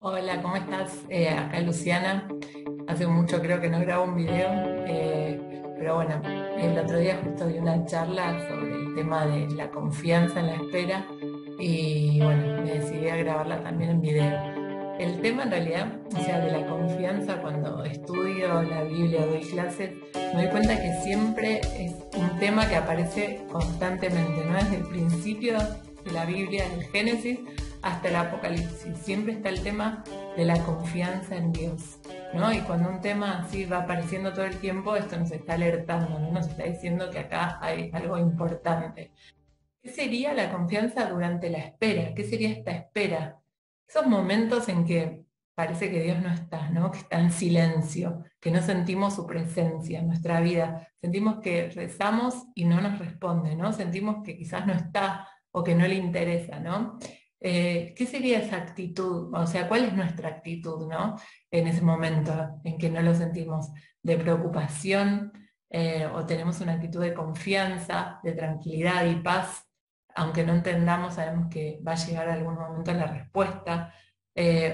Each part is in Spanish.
Hola, ¿cómo estás? Acá Luciana. Hace mucho creo que no grabo un video, pero bueno, el otro día justo di una charla sobre el tema de la confianza en la espera y bueno, me decidí a grabarla también en video. El tema en realidad, o sea, de la confianza cuando estudio la Biblia o doy clases, me doy cuenta que siempre es un tema que aparece constantemente, ¿no? Desde el principio de la Biblia, del Génesis, hasta el Apocalipsis. Siempre está el tema de la confianza en Dios, ¿no? Y cuando un tema así va apareciendo todo el tiempo, esto nos está alertando, ¿no? Nos está diciendo que acá hay algo importante. ¿Qué sería la confianza durante la espera? ¿Qué sería esta espera? Esos momentos en que parece que Dios no está, ¿no? Que está en silencio, que no sentimos su presencia en nuestra vida. Sentimos que rezamos y no nos responde, ¿no? Sentimos que quizás no está o que no le interesa, ¿no? ¿Qué sería esa actitud? O sea, ¿cuál es nuestra actitud, ¿no? En ese momento en que no lo sentimos, de preocupación, o tenemos una actitud de confianza, de tranquilidad y paz, aunque no entendamos, sabemos que va a llegar algún momento la respuesta,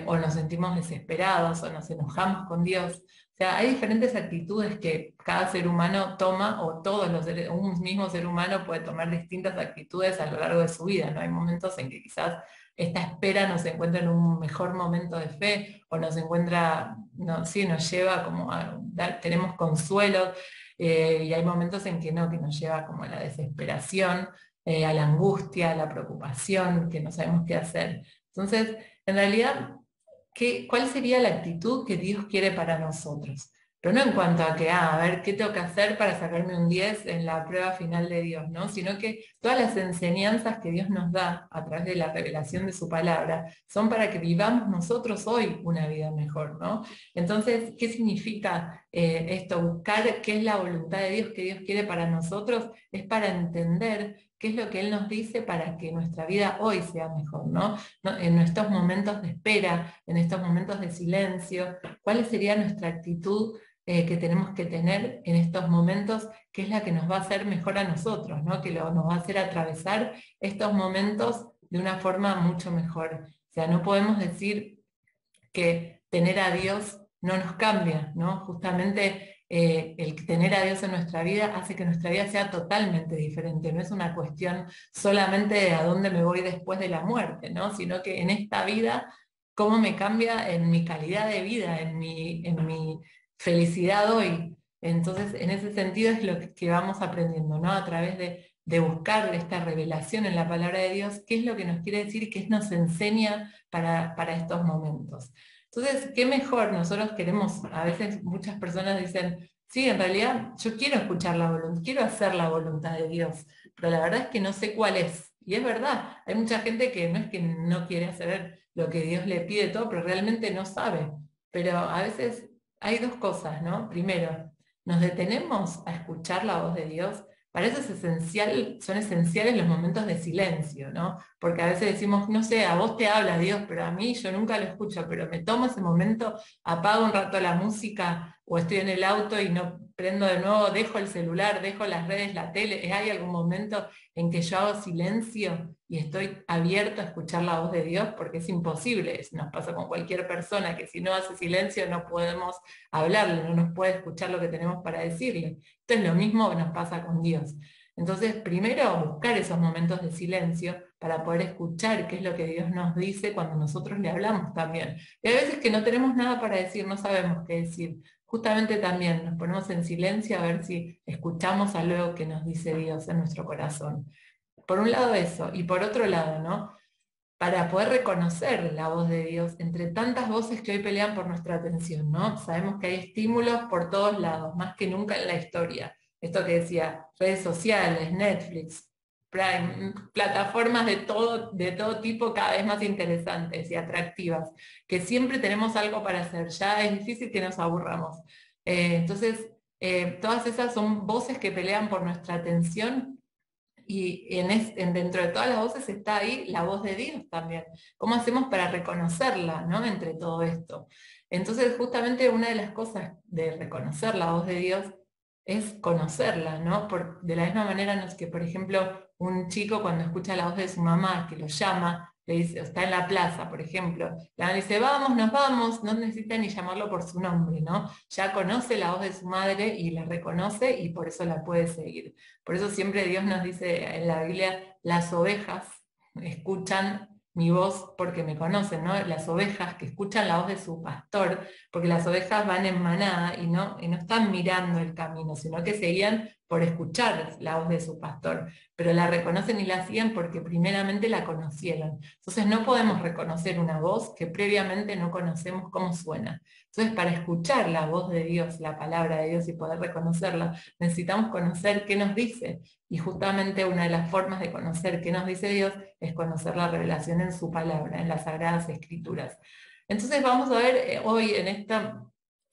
o nos sentimos desesperados, o nos enojamos con Dios. O sea, hay diferentes actitudes que cada ser humano toma, o todos los seres, un mismo ser humano puede tomar distintas actitudes a lo largo de su vida, ¿no? Hay momentos en que quizás esta espera nos encuentra en un mejor momento de fe, o nos encuentra, no, sí, nos lleva como a tenemos consuelo, y hay momentos en que no, que nos lleva como a la desesperación, a la angustia, a la preocupación, que no sabemos qué hacer. Entonces, en realidad, ¿cuál sería la actitud que Dios quiere para nosotros? Pero no en cuanto a que, a ver, ¿qué tengo que hacer para sacarme un 10 en la prueba final de Dios, ¿no? Sino que todas las enseñanzas que Dios nos da a través de la revelación de su palabra son para que vivamos nosotros hoy una vida mejor, ¿no? Entonces, ¿qué significa esto? Buscar qué es la voluntad de Dios que Dios quiere para nosotros es para entender qué es lo que Él nos dice para que nuestra vida hoy sea mejor, ¿no? ¿No? En estos momentos de espera, en estos momentos de silencio, ¿cuál sería nuestra actitud que tenemos que tener en estos momentos, que es la que nos va a hacer mejor a nosotros, ¿no? Que nos va a hacer atravesar estos momentos de una forma mucho mejor? O sea, no podemos decir que tener a Dios no nos cambia, ¿no? Justamente el tener a Dios en nuestra vida hace que nuestra vida sea totalmente diferente. No es una cuestión solamente de a dónde me voy después de la muerte, ¿no? Sino que en esta vida, cómo me cambia en mi calidad de vida, en mi felicidad hoy. Entonces, en ese sentido es lo que vamos aprendiendo, ¿no? A través de buscar esta revelación en la palabra de Dios, qué es lo que nos quiere decir y qué nos enseña para estos momentos. Entonces, ¿qué mejor? Nosotros queremos, a veces muchas personas dicen, sí, en realidad yo quiero escuchar la voluntad, quiero hacer la voluntad de Dios, pero la verdad es que no sé cuál es. Y es verdad, hay mucha gente que no es que no quiere hacer lo que Dios le pide todo, pero realmente no sabe. Pero a veces hay dos cosas, ¿no? Primero, nos detenemos a escuchar la voz de Dios. Para eso es esencial, son esenciales los momentos de silencio, ¿no? Porque a veces decimos, no sé, a vos te habla Dios, pero a mí yo nunca lo escucho, pero me tomo ese momento, apago un rato la música o estoy en el auto y no prendo de nuevo, dejo el celular, dejo las redes, la tele. ¿Hay algún momento en que yo hago silencio y estoy abierto a escuchar la voz de Dios? Porque es imposible, nos pasa con cualquier persona que si no hace silencio no podemos hablarle, no nos puede escuchar lo que tenemos para decirle. Entonces lo mismo nos pasa con Dios. Entonces, primero buscar esos momentos de silencio para poder escuchar qué es lo que Dios nos dice cuando nosotros le hablamos también. Y hay veces que no tenemos nada para decir, no sabemos qué decir. Justamente también nos ponemos en silencio a ver si escuchamos algo que nos dice Dios en nuestro corazón. Por un lado eso, y por otro lado, ¿no? Para poder reconocer la voz de Dios entre tantas voces que hoy pelean por nuestra atención, ¿no? Sabemos que hay estímulos por todos lados, más que nunca en la historia. Esto que decía, redes sociales, Netflix, Prime, plataformas de todo tipo cada vez más interesantes y atractivas, que siempre tenemos algo para hacer, ya es difícil que nos aburramos. Entonces, todas esas son voces que pelean por nuestra atención y dentro de todas las voces está ahí la voz de Dios también. ¿Cómo hacemos para reconocerla, ¿no? Entre todo esto? Entonces, justamente una de las cosas de reconocer la voz de Dios es conocerla, ¿no? De la misma manera no es que, por ejemplo, un chico cuando escucha la voz de su mamá que lo llama, le dice, está en la plaza, por ejemplo, le dice, vamos, nos vamos, no necesita ni llamarlo por su nombre, ¿no? Ya conoce la voz de su madre y la reconoce y por eso la puede seguir. Por eso siempre Dios nos dice en la Biblia, las ovejas escuchan mi voz porque me conocen, ¿no? Las ovejas que escuchan la voz de su pastor, porque las ovejas van en manada y no están mirando el camino, sino que seguían por escuchar la voz de su pastor, pero la reconocen y la siguen porque primeramente la conocieron. Entonces no podemos reconocer una voz que previamente no conocemos cómo suena. Entonces para escuchar la voz de Dios, la palabra de Dios y poder reconocerla, necesitamos conocer qué nos dice. Y justamente una de las formas de conocer qué nos dice Dios es conocer la revelación en su palabra, en las Sagradas Escrituras. Entonces vamos a ver hoy en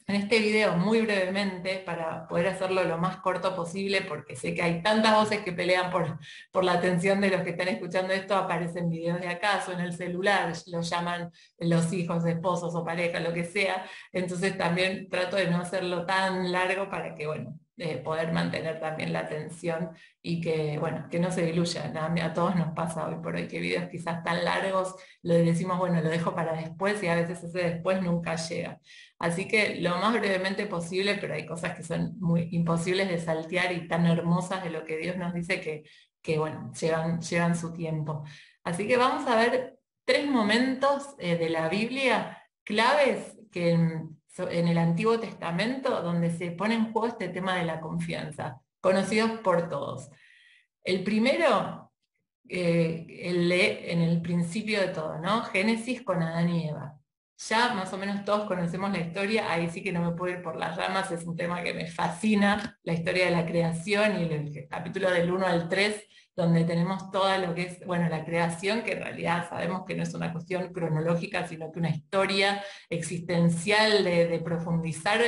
este video muy brevemente, para poder hacerlo lo más corto posible, porque sé que hay tantas voces que pelean por la atención de los que están escuchando esto, aparecen videos de acaso en el celular, lo llaman los hijos, esposos o pareja, lo que sea, entonces también trato de no hacerlo tan largo para que, bueno, poder mantener también la atención y que, bueno, que no se diluya. A todos nos pasa hoy por hoy que videos quizás tan largos, lo decimos, bueno, lo dejo para después y a veces ese después nunca llega. Así que lo más brevemente posible, pero hay cosas que son muy imposibles de saltear y tan hermosas de lo que Dios nos dice que bueno, llevan su tiempo. Así que vamos a ver tres momentos de la Biblia claves que en el Antiguo Testamento donde se pone en juego este tema de la confianza, conocidos por todos. El primero, en el principio de todo, ¿no? Génesis con Adán y Eva. Ya más o menos todos conocemos la historia, ahí sí que no me puedo ir por las ramas, es un tema que me fascina, la historia de la creación y el capítulo del 1 al 3, donde tenemos todo lo que es, bueno, la creación, que en realidad sabemos que no es una cuestión cronológica, sino que una historia existencial de profundizar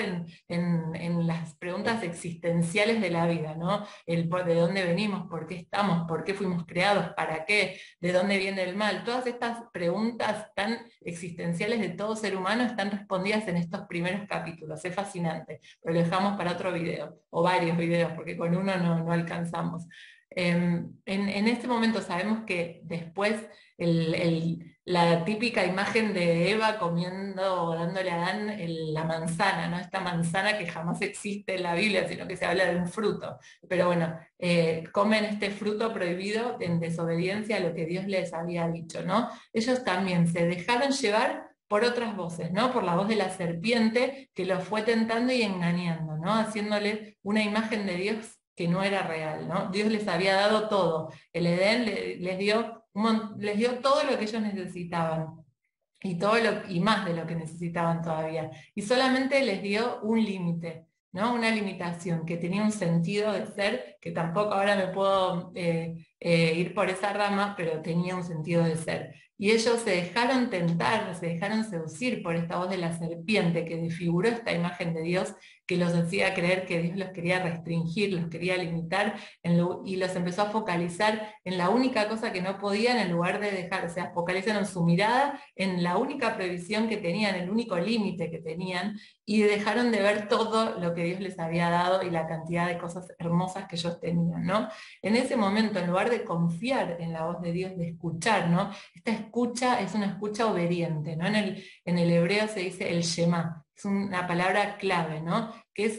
en las preguntas existenciales de la vida, ¿no? De dónde venimos, por qué estamos, por qué fuimos creados, para qué, de dónde viene el mal. Todas estas preguntas tan existenciales de todo ser humano están respondidas en estos primeros capítulos. Es fascinante, pero lo dejamos para otro video, o varios videos, porque con uno no alcanzamos. En este momento sabemos que después la típica imagen de Eva comiendo o dándole a Adán la manzana, ¿no? Esta manzana que jamás existe en la Biblia, sino que se habla de un fruto. Pero bueno, comen este fruto prohibido en desobediencia a lo que Dios les había dicho, ¿no? Ellos también se dejaron llevar por otras voces, ¿no? Por la voz de la serpiente que los fue tentando y engañando, ¿no? Haciéndole una imagen de Dios que no era real, ¿no? Dios les había dado todo. El Edén les dio todo lo que ellos necesitaban y más de lo que necesitaban todavía. Y solamente les dio un límite, ¿no? Una limitación que tenía un sentido de ser, que tampoco ahora me puedo ir por esa rama, pero tenía un sentido de ser. Y ellos se dejaron tentar, se dejaron seducir por esta voz de la serpiente que desfiguró esta imagen de Dios, que los hacía creer que Dios los quería restringir, los quería limitar, y los empezó a focalizar en la única cosa que no podían en lugar de dejar, o sea, focalizaron su mirada en la única prohibición que tenían, el único límite que tenían, y dejaron de ver todo lo que Dios les había dado y la cantidad de cosas hermosas que ellos tenían, ¿no? En ese momento, en lugar de confiar en la voz de Dios, de escuchar, ¿no? Esta escucha es una escucha obediente, ¿no? En el hebreo se dice el Shema, es una palabra clave, ¿no?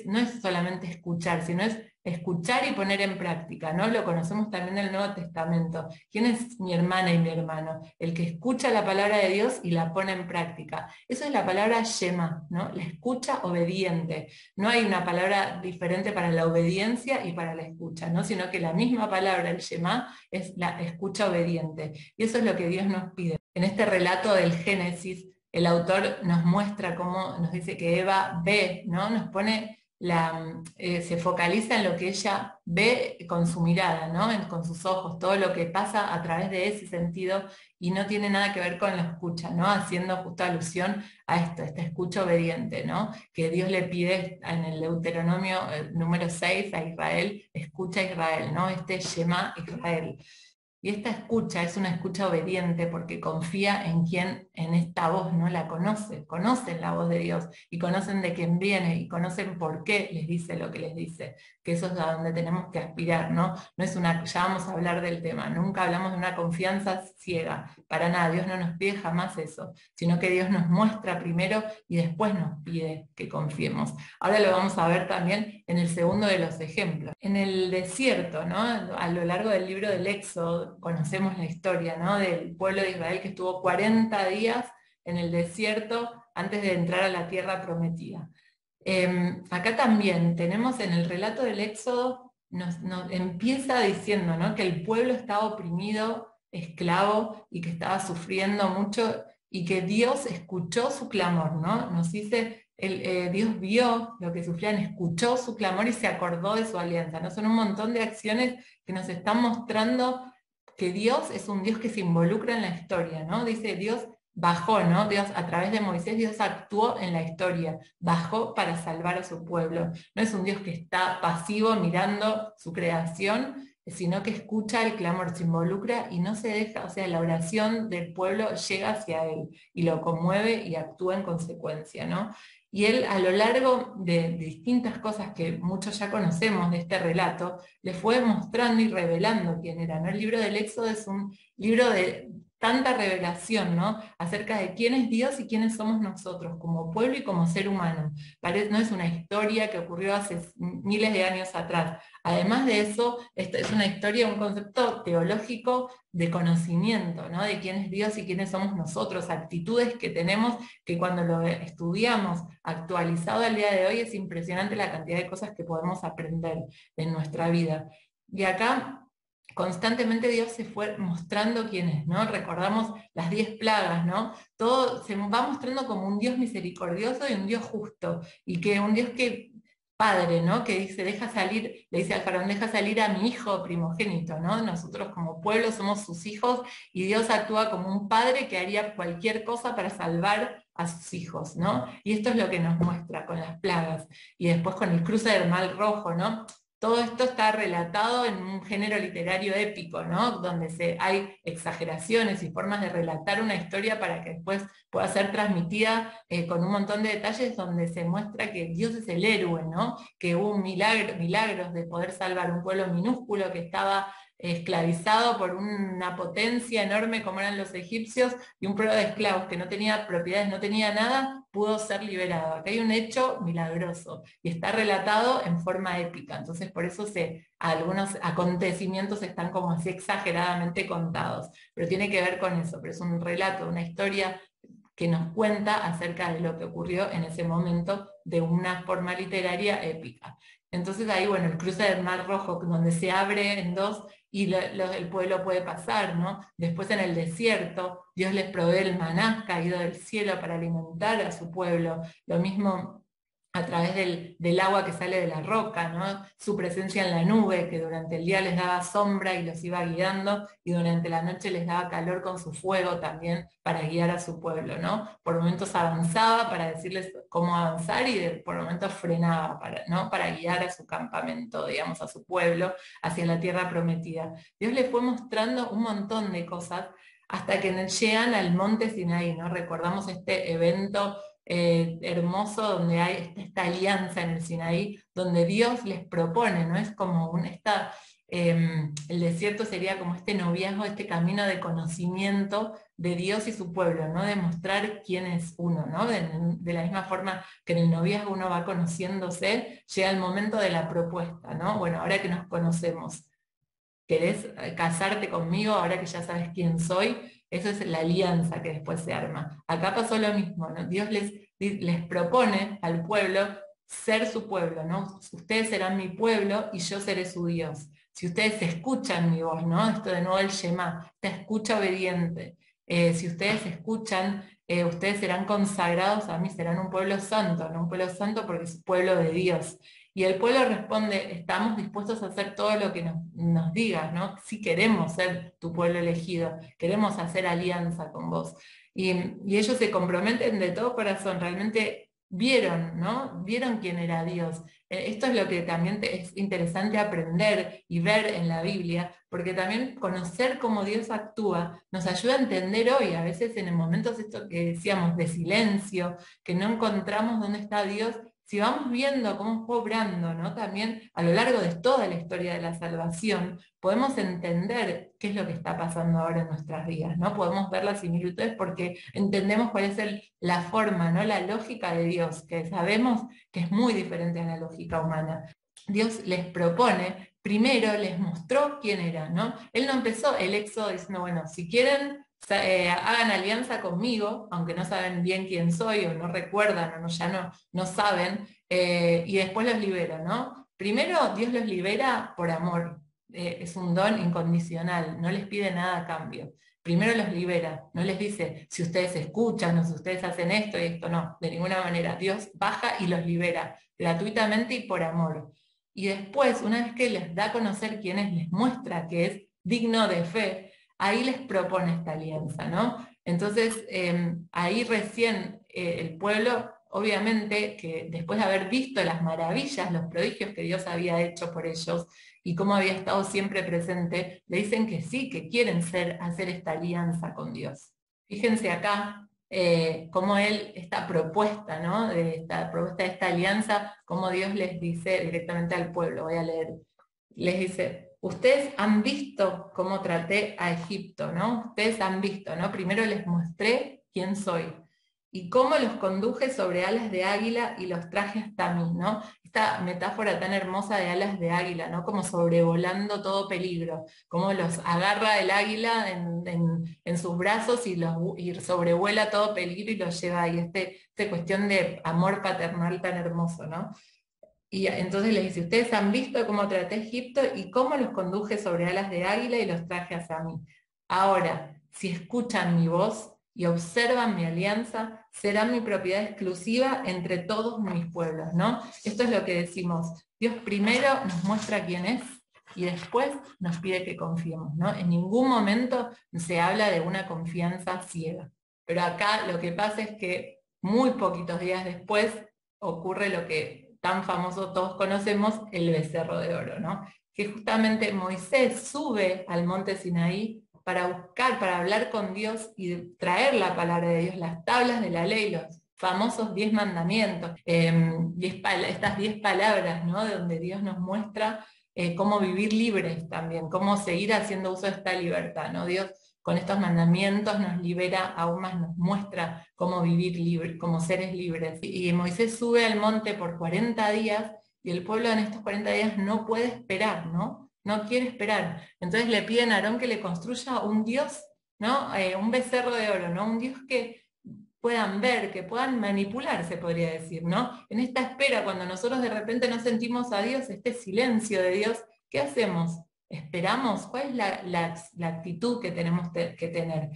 No es solamente escuchar, sino es escuchar y poner en práctica, ¿no? Lo conocemos también en el Nuevo Testamento. ¿Quién es mi hermana y mi hermano? El que escucha la palabra de Dios y la pone en práctica. Eso es la palabra Shema, ¿no? La escucha obediente. No hay una palabra diferente para la obediencia y para la escucha, ¿no? Sino que la misma palabra, el Shema, es la escucha obediente. Y eso es lo que Dios nos pide. En este relato del Génesis, el autor nos muestra cómo nos dice que Eva ve, ¿no? Nos pone se focaliza en lo que ella ve con su mirada, ¿no? Con sus ojos, todo lo que pasa a través de ese sentido y no tiene nada que ver con la escucha, ¿no? Haciendo justo alusión a esto, esta escucha obediente, ¿no? Que Dios le pide en el Deuteronomio número 6 a Israel, escucha Israel, ¿no? Este Shema Israel. Y esta escucha es una escucha obediente porque confía en quien en esta voz no la conoce, conocen la voz de Dios y conocen de quién viene y conocen por qué les dice lo que les dice, que eso es a donde tenemos que aspirar, ¿no? No es una, ya vamos a hablar del tema, nunca hablamos de una confianza ciega, para nada, Dios no nos pide jamás eso, sino que Dios nos muestra primero y después nos pide que confiemos. Ahora lo vamos a ver también en el segundo de los ejemplos. En el desierto, ¿no? A lo largo del libro del Éxodo conocemos la historia, ¿no? Del pueblo de Israel que estuvo 40 días en el desierto antes de entrar a la tierra prometida. Acá también tenemos en el relato del Éxodo, nos empieza diciendo, ¿no?, que el pueblo estaba oprimido, esclavo y que estaba sufriendo mucho y que Dios escuchó su clamor, ¿no? Nos dice, Dios vio lo que sufrían, escuchó su clamor y se acordó de su alianza, ¿no? Son un montón de acciones que nos están mostrando que Dios es un Dios que se involucra en la historia, ¿no? Dice Dios bajó, ¿no? Dios a través de Moisés, Dios actuó en la historia, bajó para salvar a su pueblo. No es un Dios que está pasivo mirando su creación, sino que escucha el clamor, se involucra y no se deja, o sea, la oración del pueblo llega hacia él y lo conmueve y actúa en consecuencia, ¿no? Y él a lo largo de distintas cosas que muchos ya conocemos de este relato, le fue mostrando y revelando quién era, ¿no? El libro del Éxodo es un libro de tanta revelación, ¿no?, acerca de quién es Dios y quiénes somos nosotros como pueblo y como ser humano. No es una historia que ocurrió hace miles de años atrás. Además de eso, esta es una historia, un concepto teológico de conocimiento, ¿no?, de quién es Dios y quiénes somos nosotros, actitudes que tenemos que cuando lo estudiamos actualizado al día de hoy es impresionante la cantidad de cosas que podemos aprender en nuestra vida. Y acá constantemente Dios se fue mostrando quién es, ¿no? Recordamos las 10 plagas, ¿no? Todo se va mostrando como un Dios misericordioso y un Dios justo, y que un Dios que, padre, ¿no?, que dice, deja salir, le dice al faraón, deja salir a mi hijo primogénito, ¿no? Nosotros como pueblo somos sus hijos, y Dios actúa como un padre que haría cualquier cosa para salvar a sus hijos, ¿no? Y esto es lo que nos muestra con las plagas, y después con el cruce del Mar Rojo, ¿no? Todo esto está relatado en un género literario épico, ¿no?, donde hay exageraciones y formas de relatar una historia para que después pueda ser transmitida con un montón de detalles donde se muestra que Dios es el héroe, ¿no?, que hubo milagros de poder salvar un pueblo minúsculo que estaba esclavizado por una potencia enorme como eran los egipcios, y un pueblo de esclavos que no tenía propiedades, no tenía nada, pudo ser liberado. Acá hay un hecho milagroso y está relatado en forma épica, entonces por eso algunos acontecimientos están como así exageradamente contados, pero tiene que ver con eso, pero es un relato, una historia que nos cuenta acerca de lo que ocurrió en ese momento de una forma literaria épica. Entonces ahí, bueno, el cruce del Mar Rojo, donde se abre en dos y el pueblo puede pasar, ¿no? Después en el desierto, Dios les provee el maná caído del cielo para alimentar a su pueblo. Lo mismo a través del agua que sale de la roca, ¿no? Su presencia en la nube, que durante el día les daba sombra y los iba guiando, y durante la noche les daba calor con su fuego también para guiar a su pueblo, ¿no? Por momentos avanzaba para decirles cómo avanzar y por momentos frenaba ¿no?, para guiar a su campamento, digamos, a su pueblo, hacia la tierra prometida. Dios les fue mostrando un montón de cosas hasta que llegan al monte Sinaí, ¿no? Recordamos este evento hermoso donde hay esta alianza en el Sinaí, donde Dios les propone, ¿no? Es como el desierto sería como este noviazgo, este camino de conocimiento de Dios y su pueblo, ¿no? De mostrar quién es uno, ¿no? De la misma forma que en el noviazgo uno va conociéndose, llega el momento de la propuesta, ¿no? Bueno, ahora que nos conocemos, ¿querés casarte conmigo ahora que ya sabes quién soy? Eso es la alianza que después se arma. Acá pasó lo mismo, ¿no? Dios les propone al pueblo ser su pueblo, ¿no? Ustedes serán mi pueblo y yo seré su Dios. Si ustedes escuchan mi voz, ¿no? Esto de nuevo el Shema, esta escucha obediente. Si ustedes escuchan, ustedes serán consagrados a mí, serán un pueblo santo, ¿no? Un pueblo santo porque es pueblo de Dios. Y el pueblo responde, estamos dispuestos a hacer todo lo que nos digas, ¿no? Si queremos ser tu pueblo elegido, queremos hacer alianza con vos. Y ellos se comprometen de todo corazón, realmente vieron, ¿no? Vieron quién era Dios. Esto es lo que también es interesante aprender y ver en la Biblia, porque también conocer cómo Dios actúa nos ayuda a entender hoy, a veces en momentos esto que decíamos de silencio, que no encontramos dónde está Dios, si vamos viendo cómo fue obrando, ¿no? También a lo largo de toda la historia de la salvación, podemos entender qué es lo que está pasando ahora en nuestras vidas, ¿no? Podemos ver las similitudes porque entendemos cuál es la forma, ¿no? La lógica de Dios, que sabemos que es muy diferente a la lógica humana. Dios les propone, primero les mostró quién era, ¿no? Él no empezó el éxodo diciendo, bueno, si quieren, hagan alianza conmigo, aunque no saben bien quién soy o no recuerdan o no, ya no saben, y después los libera, ¿no? Primero Dios los libera por amor, es un don incondicional, no les pide nada a cambio. Primero los libera, no les dice si ustedes escuchan o si ustedes hacen esto y esto, no, de ninguna manera. Dios baja y los libera gratuitamente y por amor. Y después, una vez que les da a conocer quién es, les muestra que es digno de fe, ahí les propone esta alianza, ¿no? Entonces, ahí recién el pueblo, obviamente, que después de haber visto las maravillas, los prodigios que Dios había hecho por ellos, y cómo había estado siempre presente, le dicen que sí, que quieren hacer esta alianza con Dios. Fíjense acá cómo él, esta propuesta, ¿no? De esta propuesta de esta alianza, cómo Dios les dice directamente al pueblo, voy a leer, les dice, ustedes han visto cómo traté a Egipto, ¿no? Ustedes han visto, ¿no? Primero les mostré quién soy y cómo los conduje sobre alas de águila y los traje hasta mí, ¿no? Esta metáfora tan hermosa de alas de águila, ¿no? Como sobrevolando todo peligro, cómo los agarra el águila en sus brazos y sobrevuela todo peligro y los lleva ahí, esta cuestión de amor paternal tan hermoso, ¿no? Y entonces les dice, ustedes han visto cómo traté a Egipto y cómo los conduje sobre alas de águila y los traje hacia mí. Ahora, si escuchan mi voz y observan mi alianza, será mi propiedad exclusiva entre todos mis pueblos, ¿no? Esto es lo que decimos. Dios primero nos muestra quién es y después nos pide que confiemos, ¿no? En ningún momento se habla de una confianza ciega. Pero acá lo que pasa es que muy poquitos días después ocurre lo que tan famoso todos conocemos, el becerro de oro, ¿no? Que justamente Moisés sube al monte Sinaí para buscar, para hablar con Dios y traer la palabra de Dios, las tablas de la ley, los famosos 10 mandamientos, estas 10 palabras, ¿no? Donde Dios nos muestra cómo vivir libres también, cómo seguir haciendo uso de esta libertad, ¿no? Dios con estos mandamientos nos libera, aún más nos muestra cómo vivir libre, como seres libres. Y Moisés sube al monte por 40 días y el pueblo en estos 40 días no puede esperar, ¿no? No quiere esperar. Entonces le piden a Aarón que le construya un Dios, ¿no? Un becerro de oro, ¿no? Un Dios que puedan ver, que puedan manipular, se podría decir, ¿no? En esta espera, cuando nosotros de repente no sentimos a Dios, este silencio de Dios, ¿qué hacemos? ¿Esperamos? ¿Cuál es la actitud que tenemos que tener?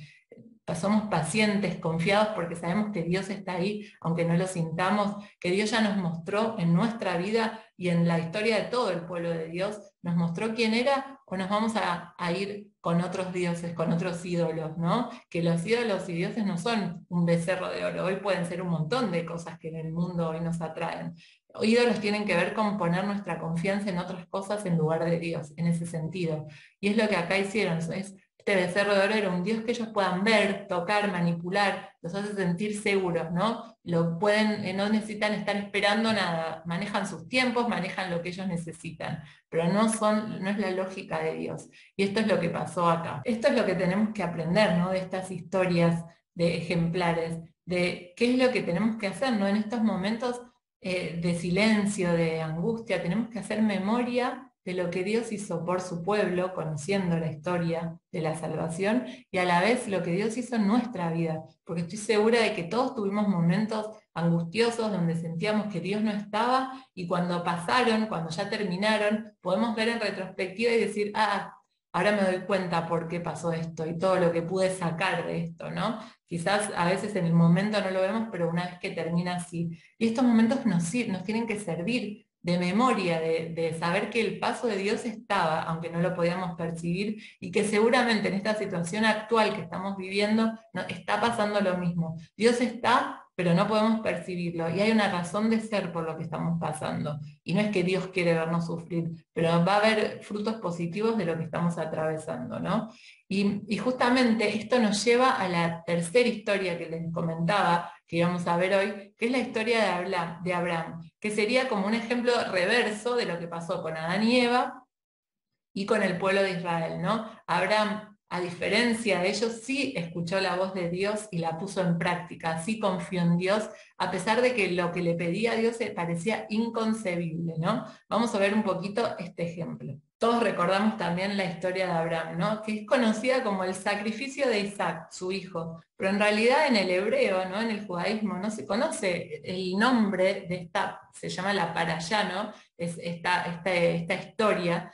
Somos pacientes, confiados porque sabemos que Dios está ahí, aunque no lo sintamos, que Dios ya nos mostró en nuestra vida y en la historia de todo el pueblo de Dios, nos mostró quién era, o nos vamos a ir con otros dioses, con otros ídolos, ¿no? Que los ídolos y dioses no son un becerro de oro, hoy pueden ser un montón de cosas que en el mundo hoy nos atraen. Ídolos tienen que ver con poner nuestra confianza en otras cosas en lugar de Dios, en ese sentido. Y es lo que acá hicieron, este becerro de oro era un Dios que ellos puedan ver, tocar, manipular, los hace sentir seguros, ¿no? Lo pueden, no necesitan estar esperando nada, manejan sus tiempos, manejan lo que ellos necesitan, pero no es la lógica de Dios. Y esto es lo que pasó acá. Esto es lo que tenemos que aprender, ¿no? De estas historias de ejemplares, de qué es lo que tenemos que hacer, ¿no? En estos momentos de silencio, de angustia, tenemos que hacer memoria de lo que Dios hizo por su pueblo, conociendo la historia de la salvación, y a la vez lo que Dios hizo en nuestra vida, porque estoy segura de que todos tuvimos momentos angustiosos donde sentíamos que Dios no estaba, y cuando pasaron, cuando ya terminaron, podemos ver en retrospectiva y decir, ah, ahora me doy cuenta por qué pasó esto y todo lo que pude sacar de esto, ¿no? Quizás a veces en el momento no lo vemos, pero una vez que termina sí. Y estos momentos nos tienen que servir de memoria, de saber que el paso de Dios estaba, aunque no lo podíamos percibir, y que seguramente en esta situación actual que estamos viviendo está pasando lo mismo. Dios está pero no podemos percibirlo. Y hay una razón de ser por lo que estamos pasando. Y no es que Dios quiere vernos sufrir, pero va a haber frutos positivos de lo que estamos atravesando, ¿no? Y justamente esto nos lleva a la tercera historia que les comentaba, que íbamos a ver hoy, que es la historia de Abraham, que sería como un ejemplo reverso de lo que pasó con Adán y Eva y con el pueblo de Israel, ¿no? Abraham, a diferencia de ellos, sí escuchó la voz de Dios y la puso en práctica, sí confió en Dios, a pesar de que lo que le pedía a Dios le parecía inconcebible, ¿no? Vamos a ver un poquito este ejemplo. Todos recordamos también la historia de Abraham, ¿no? Que es conocida como el sacrificio de Isaac, su hijo, pero en realidad en el hebreo, ¿no? En el judaísmo, no se conoce el nombre de esta, se llama la parashá, ¿no? Es esta historia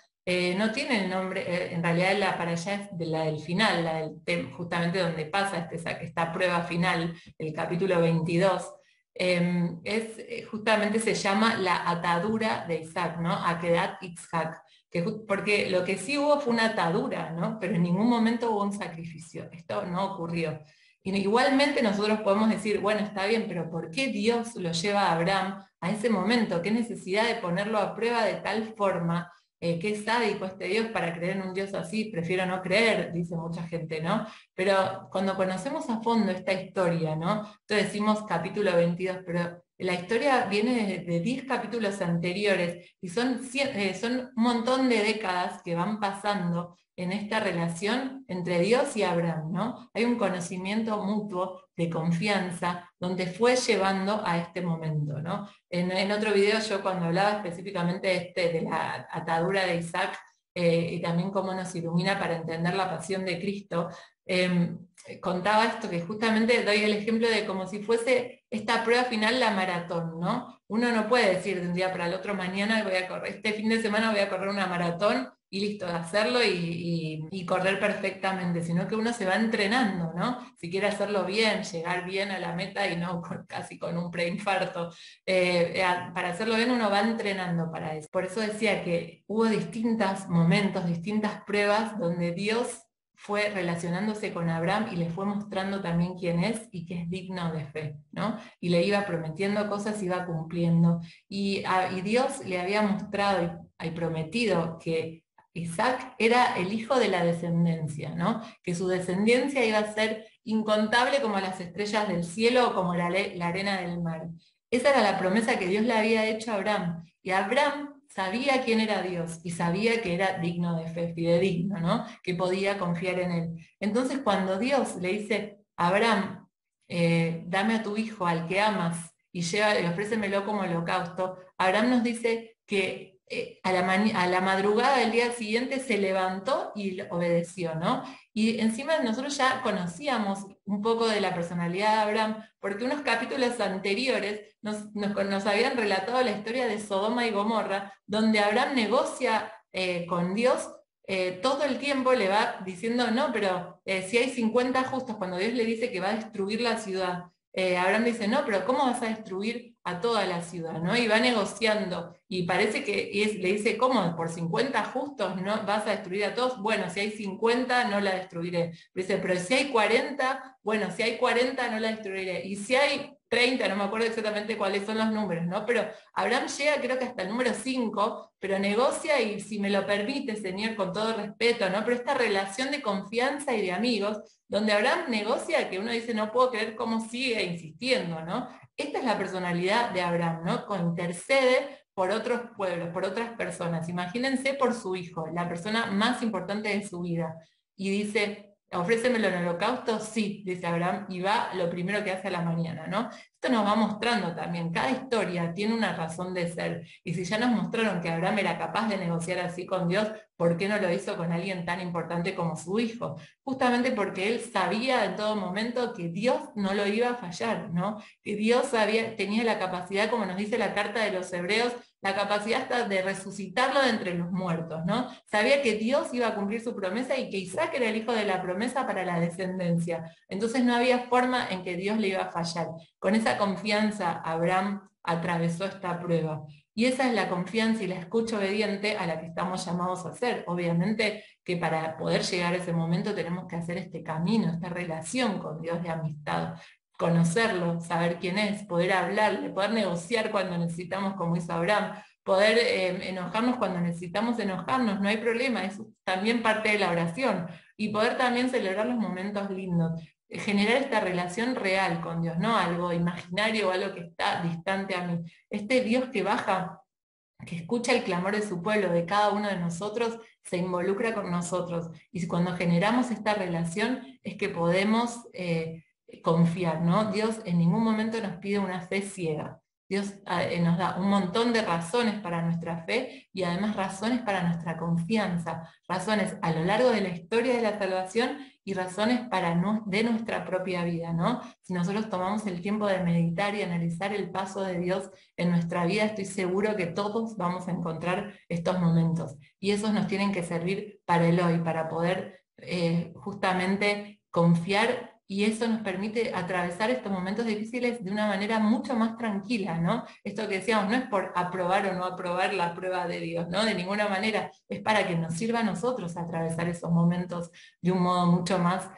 no tiene el nombre, en realidad la para allá es de la del final, justamente donde pasa esta prueba final, el capítulo 22, justamente se llama la atadura de Isaac, ¿no? Akedat Yitzhak, porque lo que sí hubo fue una atadura, ¿no? Pero en ningún momento hubo un sacrificio, esto no ocurrió. Y igualmente nosotros podemos decir, bueno, está bien, pero ¿por qué Dios lo lleva a Abraham a ese momento? ¿Qué necesidad de ponerlo a prueba de tal forma? Qué sádico este Dios para creer en un Dios así, prefiero no creer, dice mucha gente, ¿no? Pero cuando conocemos a fondo esta historia, ¿no? Entonces decimos capítulo 22, pero la historia viene de 10 capítulos anteriores y son un montón de décadas que van pasando en esta relación entre Dios y Abraham, ¿no? Hay un conocimiento mutuo de confianza donde fue llevando a este momento, ¿no? En otro video yo cuando hablaba específicamente de la atadura de Isaac y también cómo nos ilumina para entender la pasión de Cristo, contaba esto, que justamente doy el ejemplo de como si fuese esta prueba final la maratón, ¿no? Uno no puede decir de un día para el otro, mañana voy a correr, este fin de semana voy a correr una maratón y listo, de hacerlo y correr perfectamente, sino que uno se va entrenando, ¿no? Si quiere hacerlo bien, llegar bien a la meta y no casi con un preinfarto. Para hacerlo bien uno va entrenando para eso. Por eso decía que hubo distintos momentos, distintas pruebas donde Dios fue relacionándose con Abraham y le fue mostrando también quién es y que es digno de fe, ¿no? Y le iba prometiendo cosas, iba cumpliendo. Y Dios le había mostrado y prometido que Isaac era el hijo de la descendencia, ¿no? Que su descendencia iba a ser incontable como las estrellas del cielo o como la arena del mar. Esa era la promesa que Dios le había hecho a Abraham. Y Abraham sabía quién era Dios y sabía que era digno de fe, fidedigno, ¿no? Que podía confiar en él. Entonces, cuando Dios le dice, Abraham, dame a tu hijo, al que amas, y ofrécemelo como holocausto, Abraham nos dice que a la madrugada del día siguiente se levantó y obedeció, ¿no? Y encima nosotros ya conocíamos un poco de la personalidad de Abraham, porque unos capítulos anteriores nos habían relatado la historia de Sodoma y Gomorra, donde Abraham negocia con Dios. Todo el tiempo le va diciendo, no, pero si hay 50 justos, cuando Dios le dice que va a destruir la ciudad, Abraham dice, no, pero ¿cómo vas a destruir a toda la ciudad? ¿No? Y va negociando, y parece que le dice, ¿cómo? ¿Por 50 justos no vas a destruir a todos? Bueno, si hay 50 no la destruiré. Dice, pero si hay 40, bueno, si hay 40 no la destruiré. Y si hay 30, no me acuerdo exactamente cuáles son los números, ¿no? Pero Abraham llega creo que hasta el número 5, pero negocia y si me lo permite, Señor, con todo respeto, ¿no? Pero esta relación de confianza y de amigos, donde Abraham negocia, que uno dice, no puedo creer cómo sigue insistiendo, ¿no? Esta es la personalidad de Abraham, ¿no? Intercede por otros pueblos, por otras personas. Imagínense por su hijo, la persona más importante de su vida. Y dice, ofrécemelo en holocausto, sí, dice Abraham, y va lo primero que hace a la mañana, ¿no? Esto nos va mostrando también, cada historia tiene una razón de ser, y si ya nos mostraron que Abraham era capaz de negociar así con Dios, ¿por qué no lo hizo con alguien tan importante como su hijo? Justamente porque él sabía en todo momento que Dios no lo iba a fallar, ¿no? Que Dios tenía la capacidad, como nos dice la carta de los Hebreos, la capacidad hasta de resucitarlo de entre los muertos, ¿no? Sabía que Dios iba a cumplir su promesa y que Isaac era el hijo de la promesa para la descendencia. Entonces no había forma en que Dios le iba a fallar. Con esa confianza, Abraham atravesó esta prueba. Y esa es la confianza y la escucha obediente a la que estamos llamados a hacer. Obviamente que para poder llegar a ese momento tenemos que hacer este camino, esta relación con Dios de amistad. conocerlo, saber quién es, poder hablarle, poder negociar cuando necesitamos, como hizo Abraham, poder enojarnos cuando necesitamos enojarnos, no hay problema, eso es también parte de la oración, y poder también celebrar los momentos lindos, generar esta relación real con Dios, no algo imaginario o algo que está distante a mí. Este Dios que baja, que escucha el clamor de su pueblo, de cada uno de nosotros, se involucra con nosotros. Y cuando generamos esta relación es que podemos confiar, ¿no? Dios en ningún momento nos pide una fe ciega. Dios nos da un montón de razones para nuestra fe y además razones para nuestra confianza, razones a lo largo de la historia de la salvación y razones de nuestra propia vida, ¿no? Si nosotros tomamos el tiempo de meditar y analizar el paso de Dios en nuestra vida, estoy seguro que todos vamos a encontrar estos momentos. Y esos nos tienen que servir para el hoy, para poder justamente confiar, y eso nos permite atravesar estos momentos difíciles de una manera mucho más tranquila, ¿no? Esto que decíamos, no es por aprobar o no aprobar la prueba de Dios, ¿no? De ninguna manera, es para que nos sirva a nosotros atravesar esos momentos de un modo mucho más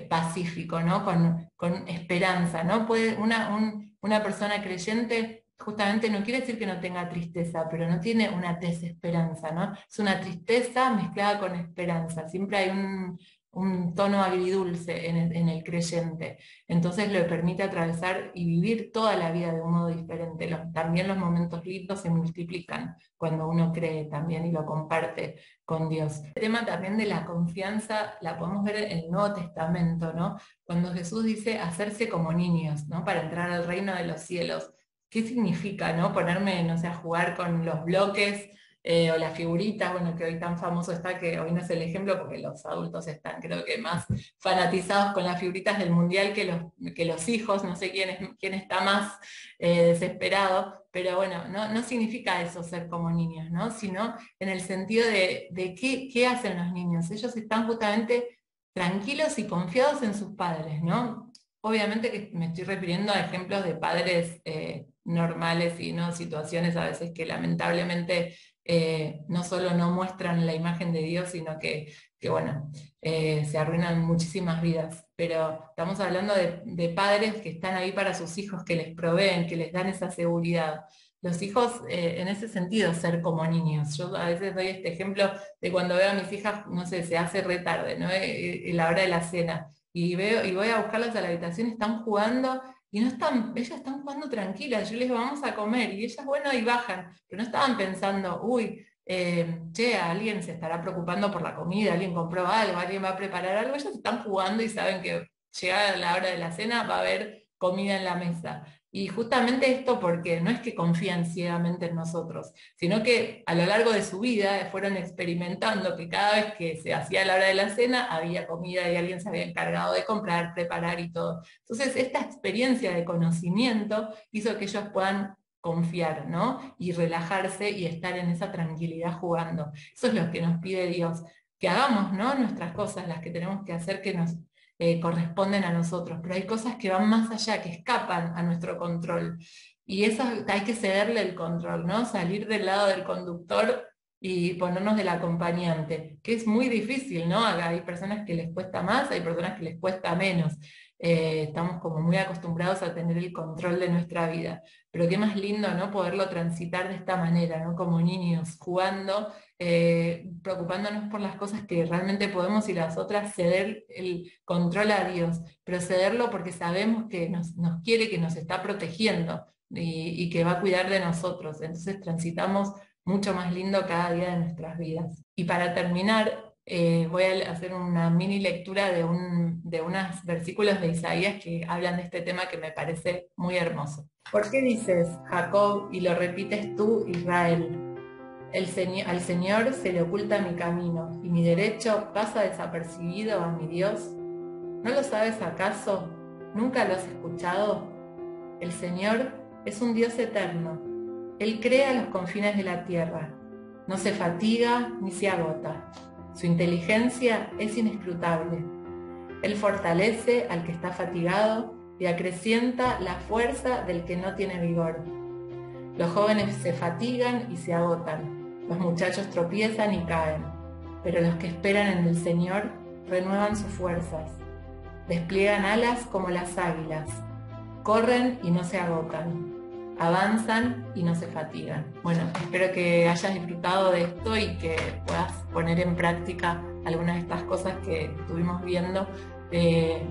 pacífico, ¿no? Con esperanza, ¿no? Puede una persona creyente justamente no quiere decir que no tenga tristeza, pero no tiene una desesperanza, ¿no? Es una tristeza mezclada con esperanza. Siempre hay un tono agridulce en el creyente. Entonces le permite atravesar y vivir toda la vida de un modo diferente. También los momentos lindos se multiplican cuando uno cree también y lo comparte con Dios. El tema también de la confianza la podemos ver en el Nuevo Testamento, ¿no? Cuando Jesús dice hacerse como niños, ¿no? Para entrar al reino de los cielos. ¿Qué significa, no? Ponerme, no sé, a jugar con los bloques o las figuritas, bueno, que hoy tan famoso está, que hoy no es el ejemplo porque los adultos están, creo que más fanatizados con las figuritas del mundial que los hijos, no sé quién está más desesperado, pero bueno, no significa eso ser como niños, ¿no? Sino en el sentido de qué hacen los niños. Ellos están justamente tranquilos y confiados en sus padres, ¿no? Obviamente que me estoy refiriendo a ejemplos de padres normales y no situaciones a veces que lamentablemente no solo no muestran la imagen de Dios, sino que bueno, se arruinan muchísimas vidas. Pero estamos hablando de padres que están ahí para sus hijos, que les proveen, que les dan esa seguridad. Los hijos, en ese sentido, ser como niños. Yo a veces doy este ejemplo de cuando veo a mis hijas, no sé, se hace retarde, ¿no? La hora de la cena. Y voy a buscarlas a la habitación, están jugando y no están, ellas están jugando tranquilas. Yo les digo, vamos a comer, y ellas, bueno, ahí bajan, pero no estaban pensando, uy, che, alguien se estará preocupando por la comida, alguien compró algo, alguien va a preparar algo. Ellas están jugando y saben que llegada la hora de la cena va a haber comida en la mesa. Y justamente esto porque no es que confían ciegamente en nosotros, sino que a lo largo de su vida fueron experimentando que cada vez que se hacía la hora de la cena había comida y alguien se había encargado de comprar, preparar y todo. Entonces, esta experiencia de conocimiento hizo que ellos puedan confiar, ¿no? Y relajarse y estar en esa tranquilidad jugando. Eso es lo que nos pide Dios, que hagamos, ¿no? Nuestras cosas, las que tenemos que hacer, que nos corresponden a nosotros, pero hay cosas que van más allá, que escapan a nuestro control. Y eso hay que cederle el control, ¿no? Salir del lado del conductor y ponernos del acompañante, que es muy difícil, ¿no? Hay personas que les cuesta más, hay personas que les cuesta menos. Estamos como muy acostumbrados a tener el control de nuestra vida, pero qué más lindo, ¿no? Poderlo transitar de esta manera, ¿no? Como niños, jugando, preocupándonos por las cosas que realmente podemos y las otras ceder el control a Dios, pero cederlo porque sabemos que nos quiere, que nos está protegiendo y que va a cuidar de nosotros. Entonces transitamos mucho más lindo cada día de nuestras vidas. Y para terminar, voy a hacer una mini lectura de unos versículos de Isaías que hablan de este tema que me parece muy hermoso. ¿Por qué dices Jacob y lo repites tú, Israel? Al Señor se le oculta mi camino y mi derecho pasa desapercibido a mi Dios. ¿No lo sabes acaso? ¿Nunca lo has escuchado? El Señor es un Dios eterno. Él crea los confines de la tierra. No se fatiga ni se agota. Su inteligencia es inescrutable. Él fortalece al que está fatigado y acrecienta la fuerza del que no tiene vigor. Los jóvenes se fatigan y se agotan. Los muchachos tropiezan y caen. Pero los que esperan en el Señor renuevan sus fuerzas. Despliegan alas como las águilas. corren y no se agotan, avanzan y no se fatigan. Bueno, espero que hayas disfrutado de esto y que puedas poner en práctica algunas de estas cosas que estuvimos viendo.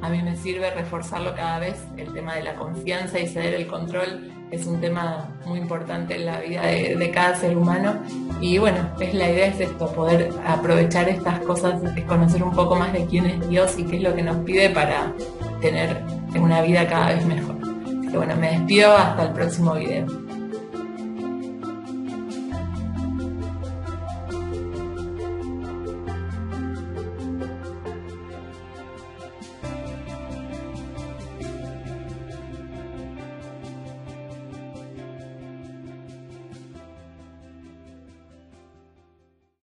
A mí me sirve reforzarlo cada vez, el tema de la confianza y ceder el control es un tema muy importante en la vida de cada ser humano, y bueno, la idea es esto, poder aprovechar estas cosas, conocer un poco más de quién es Dios y qué es lo que nos pide para tener una vida cada vez mejor. Así que bueno, me despido, hasta el próximo video.